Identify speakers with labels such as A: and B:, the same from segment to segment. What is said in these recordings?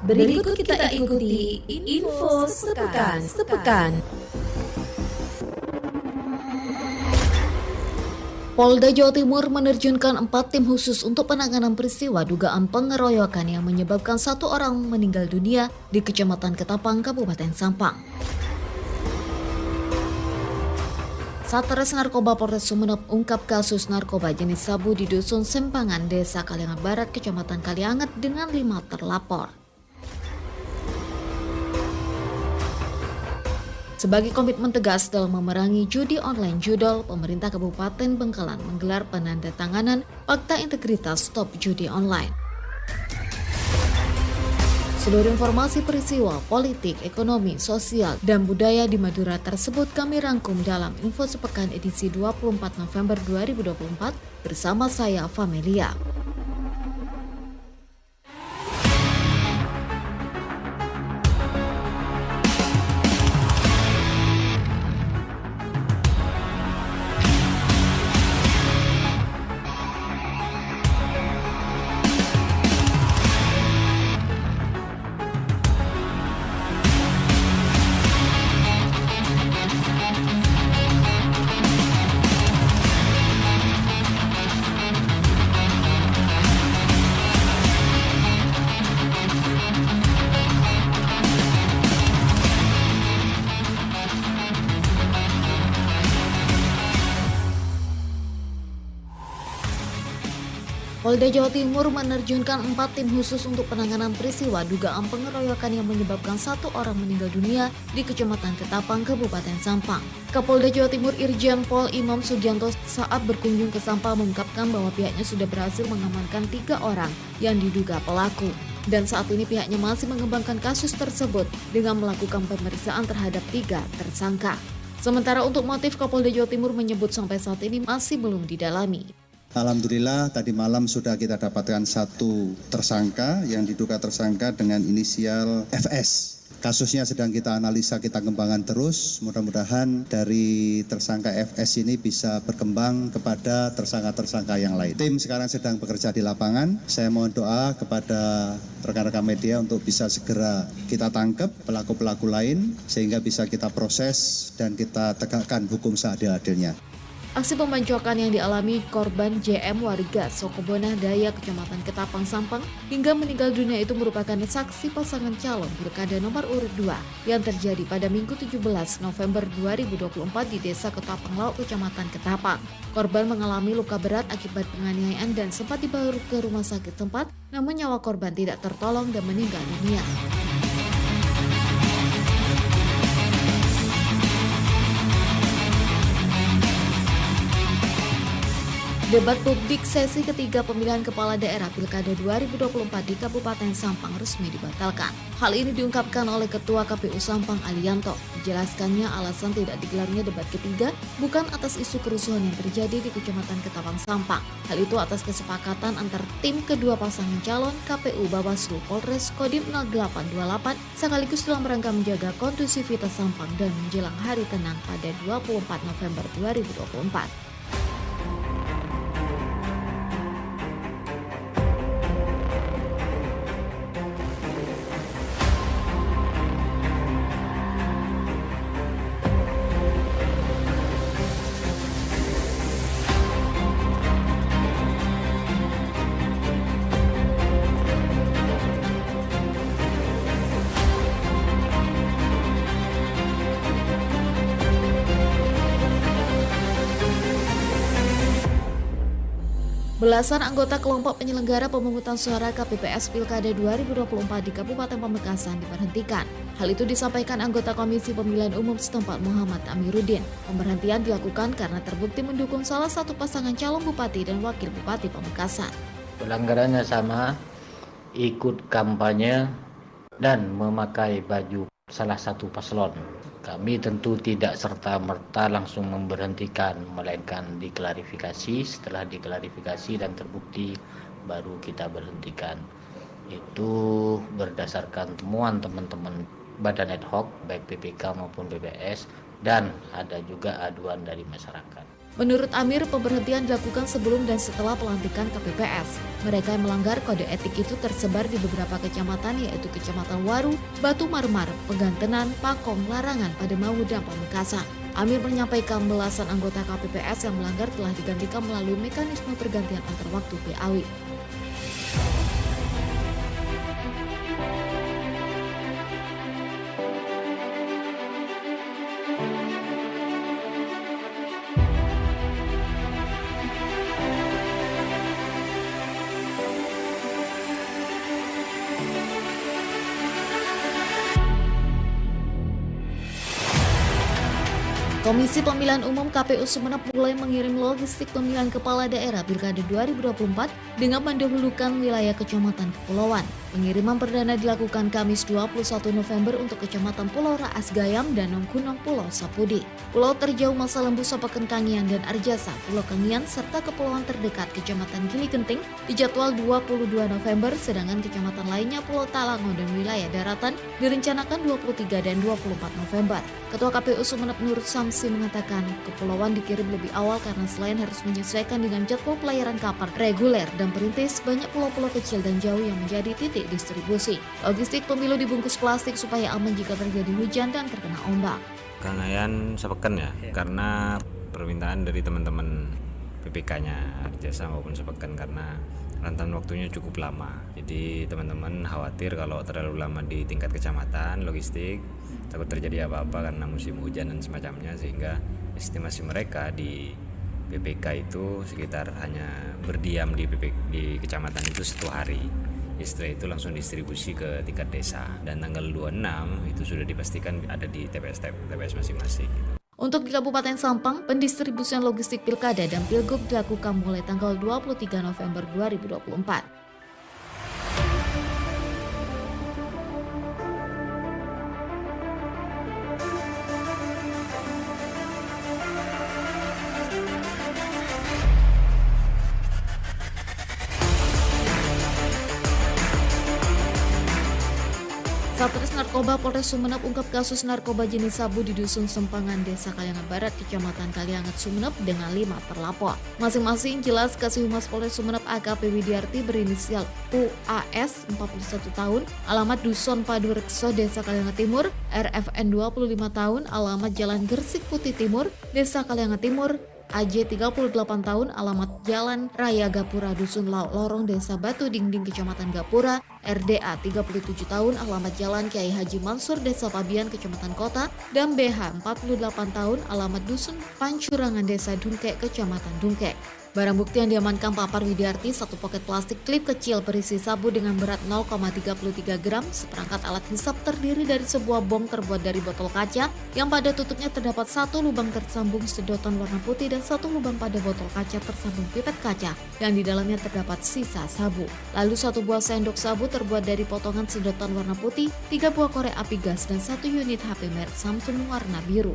A: Berikut kita ikuti info sepekan. Polda Jawa Timur menerjunkan 4 tim khusus untuk penanganan peristiwa dugaan pengeroyokan yang menyebabkan 1 orang meninggal dunia di Kecamatan Ketapang, Kabupaten Sampang. Satres Narkoba Polres Sumeneb ungkap kasus narkoba jenis sabu di Dusun Sempangan, Desa Kaliangat Barat, Kecamatan Kaliangat dengan 5 terlapor. Sebagai komitmen tegas dalam memerangi judi online judol, pemerintah Kabupaten Bengkalan menggelar penandatanganan Fakta Integritas Stop Judi Online. Seluruh informasi peristiwa, politik, ekonomi, sosial, dan budaya di Madura tersebut kami rangkum dalam Info Sepekan edisi 24 November 2024 bersama saya, Famelia. Polda Jawa Timur menerjunkan 4 tim khusus untuk penanganan peristiwa dugaan pengeroyokan yang menyebabkan 1 orang meninggal dunia di Kecamatan Ketapang, Kabupaten Sampang. Kapolda Jawa Timur Irjen Pol Imam Sugianto saat berkunjung ke Sampang mengungkapkan bahwa pihaknya sudah berhasil mengamankan 3 orang yang diduga pelaku. Dan saat ini pihaknya masih mengembangkan kasus tersebut dengan melakukan pemeriksaan terhadap 3 tersangka. Sementara untuk motif, Kapolda Jawa Timur menyebut sampai saat ini masih belum didalami.
B: Alhamdulillah tadi malam sudah kita dapatkan 1 tersangka yang diduga tersangka dengan inisial FS. Kasusnya sedang kita analisa, kita kembangkan terus. Mudah-mudahan dari tersangka FS ini bisa berkembang kepada tersangka-tersangka yang lain. Tim sekarang sedang bekerja di lapangan. Saya mohon doa kepada rekan-rekan media untuk bisa segera kita tangkap pelaku-pelaku lain sehingga bisa kita proses dan kita tegakkan hukum seadil-adilnya.
A: Aksi pembacokan yang dialami korban JM warga Sokobonah Daya, Kecamatan Ketapang, Sampang hingga meninggal dunia itu merupakan saksi pasangan calon Pilkada nomor urut 2 yang terjadi pada Minggu 17 November 2024 di Desa Ketapang Lauk, Kecamatan Ketapang. Korban mengalami luka berat akibat penganiayaan dan sempat dibawa ke rumah sakit tempat, namun nyawa korban tidak tertolong dan meninggal dunia. Debat publik sesi ketiga pemilihan kepala daerah Pilkada 2024 di Kabupaten Sampang resmi dibatalkan. Hal ini diungkapkan oleh Ketua KPU Sampang Alianto. Dijelaskannya alasan tidak digelarnya debat ketiga bukan atas isu kerusuhan yang terjadi di Kecamatan Ketapang, Sampang. Hal itu atas kesepakatan antar tim kedua pasangan calon KPU Bawaslu Polres Kodim 0828 sekaligus dalam rangka menjaga kondusivitas Sampang dan menjelang hari tenang pada 24 November 2024. Belasan anggota kelompok penyelenggara pemungutan suara KPPS Pilkada 2024 di Kabupaten Pamekasan diberhentikan. Hal itu disampaikan anggota Komisi Pemilihan Umum setempat Muhammad Amiruddin. Pemberhentian dilakukan karena terbukti mendukung salah satu pasangan calon bupati dan wakil bupati Pamekasan.
C: Pelanggarannya sama, ikut kampanye dan memakai baju salah satu paslon. Kami tentu tidak serta-merta langsung memberhentikan, melainkan diklarifikasi. Setelah diklarifikasi dan terbukti, baru kita berhentikan. Itu berdasarkan temuan teman-teman badan ad hoc, baik PPK maupun BPS, dan ada juga aduan dari masyarakat.
A: Menurut Amir, pemberhentian dilakukan sebelum dan setelah pelantikan KPPS. Mereka yang melanggar kode etik itu tersebar di beberapa kecamatan, yaitu Kecamatan Waru, Batu Marmar, Pegantenan, Pakong, Larangan, Pademawu, dan Pamekasan. Amir menyampaikan belasan anggota KPPS yang melanggar telah digantikan melalui mekanisme pergantian antar waktu PAW. Komisi Pemilihan Umum KPU Sumeneb mulai mengirim logistik pemilihan kepala daerah Pilkada 2024 dengan mendahulukan wilayah Kecamatan Kepulauan. Pengiriman perdana dilakukan Kamis 21 November untuk Kecamatan Pulau Raas Gayam dan Nongkunong Pulau Sapudi. Pulau terjauh Masa Lembu Sapaken Kangian dan Arjasa, Pulau Kangian, serta kepulauan terdekat Kecamatan Gili Genting dijadwal 22 November, sedangkan kecamatan lainnya Pulau Talango dan wilayah daratan direncanakan 23 dan 24 November. Ketua KPU Sumeneb Nur Samsi mengatakan kepulauan dikirim lebih awal karena selain harus menyesuaikan dengan jadwal pelayaran kapal reguler dan perintis, banyak pulau-pulau kecil dan jauh yang menjadi titik distribusi. Logistik pemilu dibungkus plastik supaya aman jika terjadi hujan dan terkena ombak.
D: Kangayan Sapeken ya, karena permintaan dari teman-teman PPK-nya Arjasa maupun Sapeken karena rentan waktunya cukup lama. Jadi teman-teman khawatir kalau terlalu lama di tingkat kecamatan logistik takut terjadi apa-apa karena musim hujan dan semacamnya, sehingga estimasi mereka di PPK itu sekitar hanya berdiam di kecamatan itu 1 hari. Setelah itu langsung distribusi ke tingkat desa, dan tanggal 26 itu sudah dipastikan ada di TPS masing-masing.
A: Untuk di Kabupaten Sampang, pendistribusian logistik Pilkada dan Pilgub dilakukan mulai tanggal 23 November 2024. Satres Narkoba Polres Sumeneb ungkap kasus narkoba jenis sabu di Dusun Sempangan, Desa Kaliangat Barat, Kecamatan Kaliangat, Sumeneb dengan 5 terlapor. Masing-masing jelas Kasih Humas Polres Sumeneb AKP Widiarti berinisial UAS 41 tahun, alamat Dusun Padu Rekso, Desa Kaliangat Timur, RFN 25 tahun, alamat Jalan Gersik Putih Timur, Desa Kaliangat Timur, AJ 38 tahun, alamat Jalan Raya Gapura, Dusun Lauk Lorong, Desa Batu Dingding, Kecamatan Gapura, RDA 37 tahun, alamat Jalan Kiai Haji Mansur, Desa Pabian, Kecamatan Kota, dan BH 48 tahun, alamat Dusun Pancurangan, Desa Dungkek, Kecamatan Dungkek. Barang bukti yang diamankan Papar Widiarti, 1 poket plastik klip kecil berisi sabu dengan berat 0,33 gram, seperangkat alat hisap terdiri dari sebuah bong terbuat dari botol kaca yang pada tutupnya terdapat 1 lubang tersambung sedotan warna putih dan 1 lubang pada botol kaca tersambung pipet kaca yang di dalamnya terdapat sisa sabu. Lalu 1 buah sendok sabu terbuat dari potongan sedotan warna putih, 3 buah korek api gas, dan 1 unit HP merek Samsung warna biru.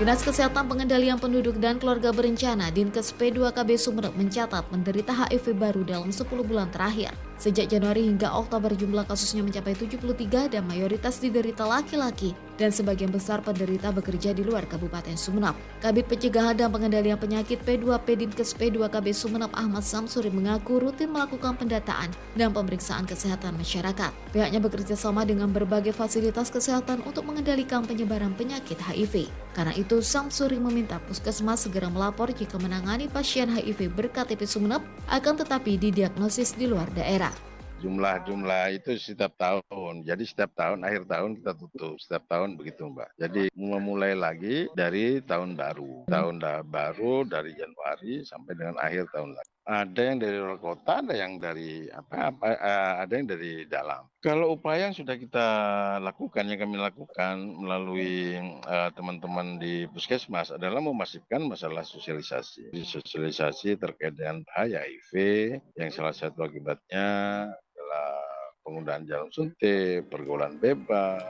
A: Dinas Kesehatan Pengendalian Penduduk dan Keluarga Berencana Dinkes P2KB Sumeneb mencatat menderita HIV baru dalam 10 bulan terakhir. Sejak Januari hingga Oktober jumlah kasusnya mencapai 73 dan mayoritas diderita laki-laki dan sebagian besar penderita bekerja di luar Kabupaten Sumeneb. Kabid Pencegahan dan Pengendalian Penyakit P2P Dinkes P2KB Sumeneb Ahmad Samsuri mengaku rutin melakukan pendataan dan pemeriksaan kesehatan masyarakat. Pihaknya bekerja sama dengan berbagai fasilitas kesehatan untuk mengendalikan penyebaran penyakit HIV. Karena itu, Samsuri meminta puskesmas segera melapor jika menangani pasien HIV berKTP Sumeneb akan tetapi didiagnosis di luar daerah.
E: Jumlah itu setiap tahun. Jadi setiap tahun, akhir tahun kita tutup. Setiap tahun begitu, Mbak. Jadi memulai lagi dari tahun baru. Tahun baru dari Januari sampai dengan akhir tahun lagi. Ada yang dari luar kota, ada yang dari ada yang dari dalam. Kalau upaya yang sudah kita lakukan, yang kami lakukan melalui teman-teman di puskesmas adalah memastikan masalah sosialisasi. Sosialisasi terkait dengan bahaya HIV, yang salah satu akibatnya adalah penggunaan jarum suntik, pergaulan bebas.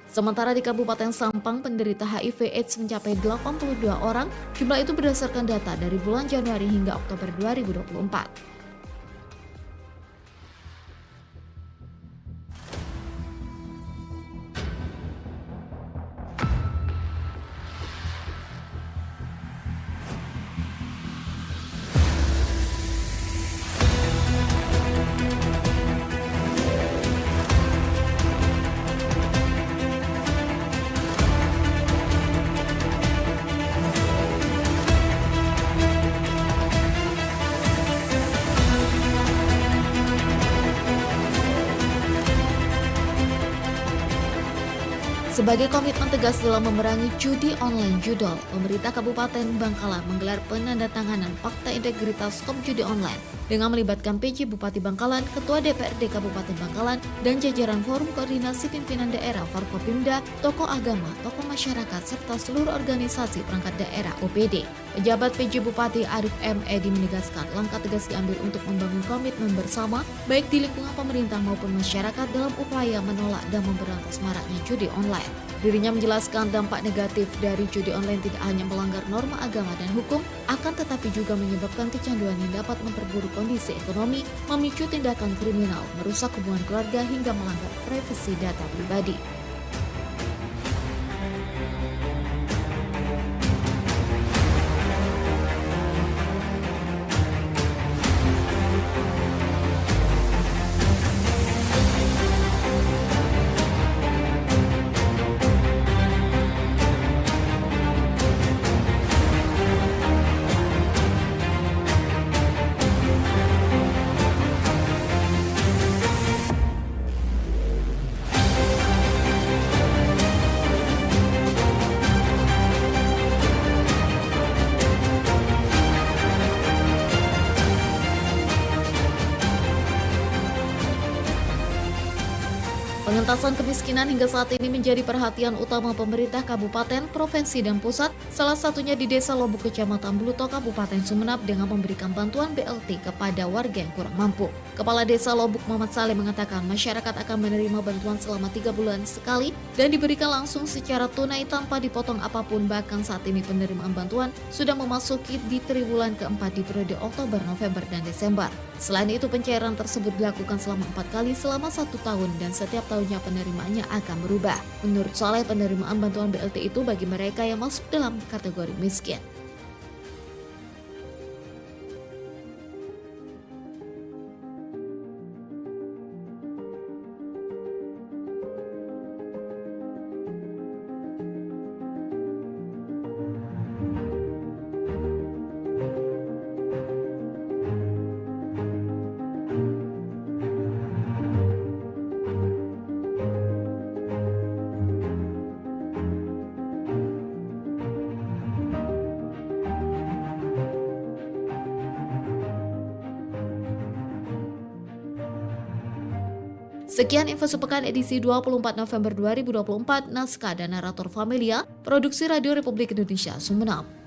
A: Sementara di Kabupaten Sampang, penderita HIV/AIDS mencapai 82 orang. Jumlah itu berdasarkan data dari bulan Januari hingga Oktober 2024. Sebagai komitmen tegas dalam memerangi judi online judol, pemerintah Kabupaten Bangkalan menggelar penandatanganan Fakta Integritas Skop Judi Online dengan melibatkan PJ Bupati Bangkalan, Ketua DPRD Kabupaten Bangkalan, dan jajaran Forum Koordinasi Pimpinan Daerah Forkopimda, tokoh agama, tokoh masyarakat, serta seluruh organisasi perangkat daerah OPD. Pejabat PJ Bupati Arif M. Edi menegaskan langkah tegas diambil untuk membangun komitmen bersama, baik di lingkungan pemerintah maupun masyarakat dalam upaya menolak dan memberantas maraknya judi online. Dirinya menjelaskan dampak negatif dari judi online tidak hanya melanggar norma agama dan hukum, akan tetapi juga menyebabkan kecanduan yang dapat memperburuk kondisi ekonomi, memicu tindakan kriminal, merusak hubungan keluarga hingga melanggar privasi data pribadi. Pengentasan kemiskinan hingga saat ini menjadi perhatian utama pemerintah kabupaten, provinsi, dan pusat, salah satunya di Desa Lobuk, Kecamatan Bluto, Kabupaten Sumeneb dengan memberikan bantuan BLT kepada warga yang kurang mampu. Kepala Desa Lobuk Muhammad Saleh mengatakan masyarakat akan menerima bantuan selama 3 bulan sekali dan diberikan langsung secara tunai tanpa dipotong apapun. Bahkan saat ini penerimaan bantuan sudah memasuki di triwulan keempat di periode Oktober, November, dan Desember. Selain itu, pencairan tersebut dilakukan selama 4 kali selama 1 tahun dan setiap tahunnya penerimaannya akan berubah. Menurut Saleh, penerimaan bantuan BLT itu bagi mereka yang masuk dalam kategori miskin. Sekian info sepekan edisi 24 November 2024, naskah dan narator Familia, produksi Radio Republik Indonesia, Sumeneb.